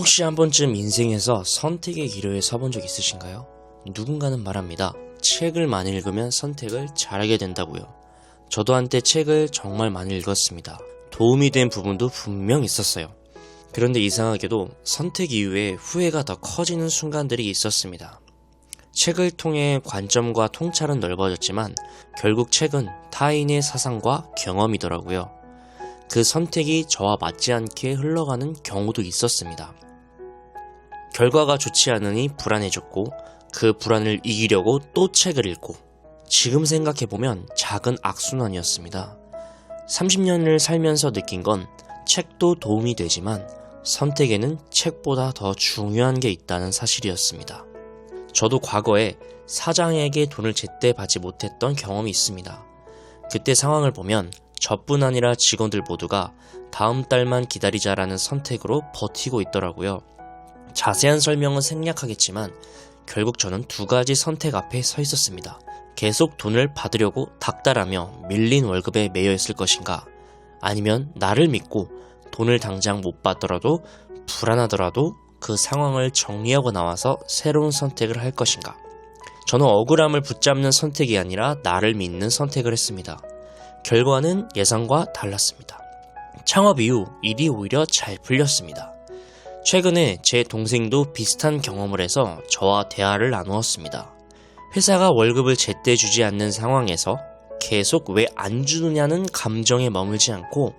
혹시 한 번쯤 인생에서 선택의 기로에 서본 적 있으신가요? 누군가는 말합니다. 책을 많이 읽으면 선택을 잘하게 된다고요. 저도 한때 책을 정말 많이 읽었습니다. 도움이 된 부분도 분명 있었어요. 그런데 이상하게도 선택 이후에 후회가 더 커지는 순간들이 있었습니다. 책을 통해 관점과 통찰은 넓어졌지만 결국 책은 타인의 사상과 경험이더라고요. 그 선택이 저와 맞지 않게 흘러가는 경우도 있었습니다. 결과가 좋지 않으니 불안해졌고 그 불안을 이기려고 또 책을 읽고 지금 생각해보면 작은 악순환이었습니다. 30년을 살면서 느낀 건 책도 도움이 되지만 선택에는 책보다 더 중요한 게 있다는 사실이었습니다. 저도 과거에 사장에게 돈을 제때 받지 못했던 경험이 있습니다. 그때 상황을 보면 저뿐 아니라 직원들 모두가 다음 달만 기다리자라는 선택으로 버티고 있더라고요. 자세한 설명은 생략하겠지만 결국 저는 두 가지 선택 앞에 서 있었습니다. 계속 돈을 받으려고 닥달하며 밀린 월급에 매여 있을 것인가, 아니면 나를 믿고 돈을 당장 못 받더라도 불안하더라도 그 상황을 정리하고 나와서 새로운 선택을 할 것인가. 저는 억울함을 붙잡는 선택이 아니라 나를 믿는 선택을 했습니다. 결과는 예상과 달랐습니다. 창업 이후 일이 오히려 잘 풀렸습니다. 최근에 제 동생도 비슷한 경험을 해서 저와 대화를 나누었습니다. 회사가 월급을 제때 주지 않는 상황에서 계속 왜 안 주느냐는 감정에 머물지 않고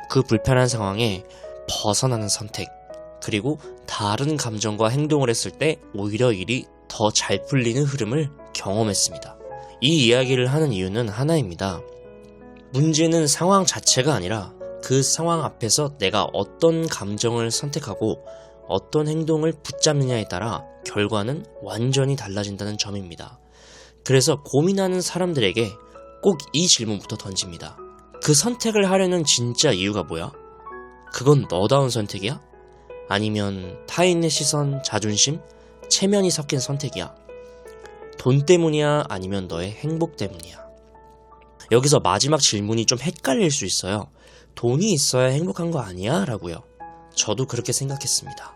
그 불편한 상황에 벗어나는 선택, 그리고 다른 감정과 행동을 했을 때 오히려 일이 더 잘 풀리는 흐름을 경험했습니다. 이 이야기를 하는 이유는 하나입니다. 문제는 상황 자체가 아니라 그 상황 앞에서 내가 어떤 감정을 선택하고 어떤 행동을 붙잡느냐에 따라 결과는 완전히 달라진다는 점입니다. 그래서 고민하는 사람들에게 꼭 이 질문부터 던집니다. 그 선택을 하려는 진짜 이유가 뭐야? 그건 너다운 선택이야? 아니면 타인의 시선, 자존심, 체면이 섞인 선택이야? 돈 때문이야? 아니면 너의 행복 때문이야? 여기서 마지막 질문이 좀 헷갈릴 수 있어요. 돈이 있어야 행복한 거 아니야? 라고요. 저도 그렇게 생각했습니다.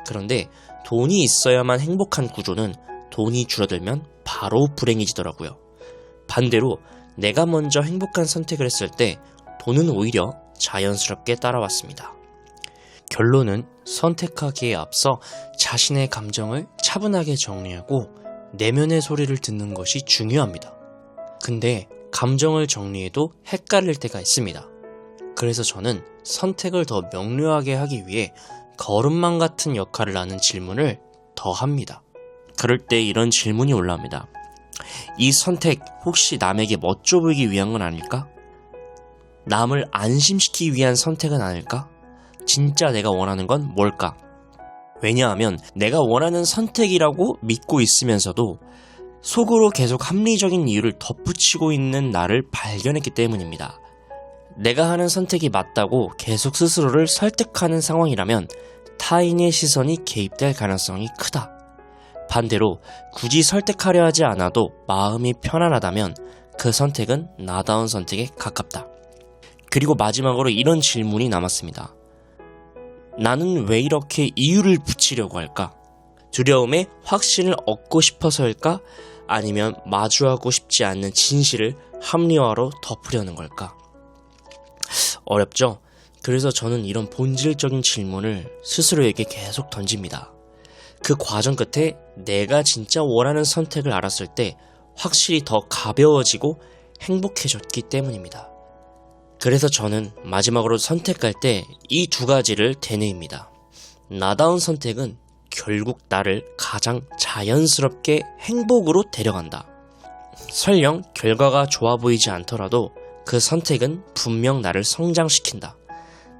그런데 돈이 있어야만 행복한 구조는 돈이 줄어들면 바로 불행해지더라고요. 반대로 내가 먼저 행복한 선택을 했을 때 돈은 오히려 자연스럽게 따라왔습니다. 결론은 선택하기에 앞서 자신의 감정을 차분하게 정리하고 내면의 소리를 듣는 것이 중요합니다. 근데 감정을 정리해도 헷갈릴 때가 있습니다. 그래서 저는 선택을 더 명료하게 하기 위해 거름망 같은 역할을 하는 질문을 더 합니다. 그럴 때 이런 질문이 올라옵니다. 이 선택 혹시 남에게 멋져 보이기 위한 건 아닐까? 남을 안심시키기 위한 선택은 아닐까? 진짜 내가 원하는 건 뭘까? 왜냐하면 내가 원하는 선택이라고 믿고 있으면서도 속으로 계속 합리적인 이유를 덧붙이고 있는 나를 발견했기 때문입니다. 내가 하는 선택이 맞다고 계속 스스로를 설득하는 상황이라면 타인의 시선이 개입될 가능성이 크다. 반대로 굳이 설득하려 하지 않아도 마음이 편안하다면 그 선택은 나다운 선택에 가깝다. 그리고 마지막으로 이런 질문이 남았습니다. 나는 왜 이렇게 이유를 붙이려고 할까? 두려움에 확신을 얻고 싶어서일까? 아니면 마주하고 싶지 않는 진실을 합리화로 덮으려는 걸까? 어렵죠? 그래서 저는 이런 본질적인 질문을 스스로에게 계속 던집니다. 그 과정 끝에 내가 진짜 원하는 선택을 알았을 때 확실히 더 가벼워지고 행복해졌기 때문입니다. 그래서 저는 마지막으로 선택할 때 이 두 가지를 되뇌입니다. 나다운 선택은 결국 나를 가장 자연스럽게 행복으로 데려간다. 설령 결과가 좋아 보이지 않더라도 그 선택은 분명 나를 성장시킨다.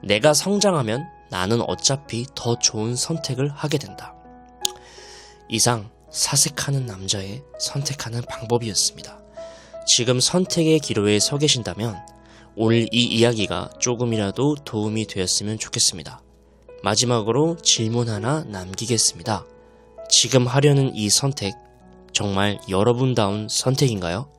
내가 성장하면 나는 어차피 더 좋은 선택을 하게 된다. 이상 사색하는 남자의 선택하는 방법이었습니다. 지금 선택의 기로에 서 계신다면 오늘 이 이야기가 조금이라도 도움이 되었으면 좋겠습니다. 마지막으로 질문 하나 남기겠습니다. 지금 하려는 이 선택, 정말 여러분다운 선택인가요?